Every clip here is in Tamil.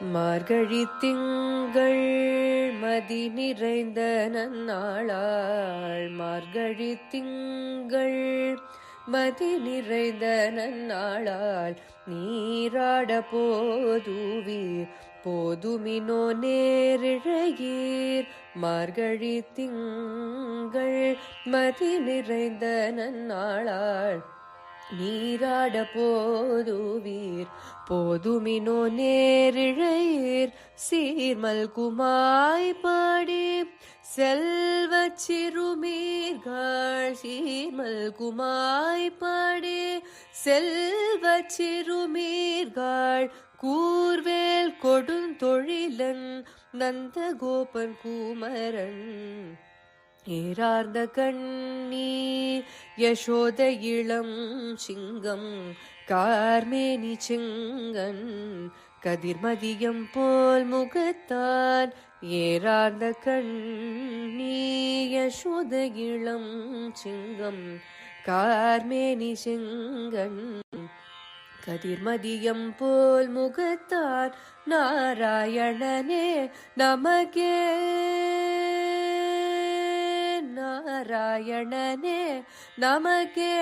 மார்கழி திங்கள் மதி நிறைந்த நன்னாளாள். மார்கழி திங்கள் மதி நிறைந்த நன்னாளாள். நீராட போதுவீர் போதுமினோ நேரிழையீர். மார்கழி திங்கள் மதி நிறைந்த நன்னாளாள். நீராட போதுவீர் போதுமினோ நேரிழையீர். சீர்மல்குமாய் பாடி செல்வச் சிறுமீர்கள். சீர்மல்குமாய் பாடி செல்வச் சிறுமீர்கள். கூர்வேல் கொடுந்தொழிலன் நந்தகோபன் குமரன். ஏரார்ந்த கண்ணி யசோத இளம் சிங்கம். கார்மேனி செங்கன் கதிர்மதியம் போல் முகத்தான். ஏரார்ந்த கண்ணி யசோத இளம் சிங்கம். கார்மேனி செங்கன் கதிர்மதியம் போல் முகத்தான். நாராயணனே நமகே நாராயணனே நமகே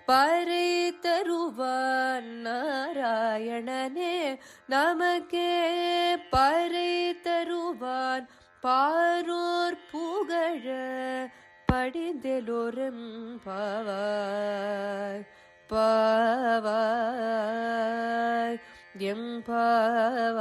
பறை தருவான். நாராயணனே நமகே பறை தருவான். பாரோர் புகழ படிந்தெலோரம் பாவாய் பாவாய் எம் பாவாய்.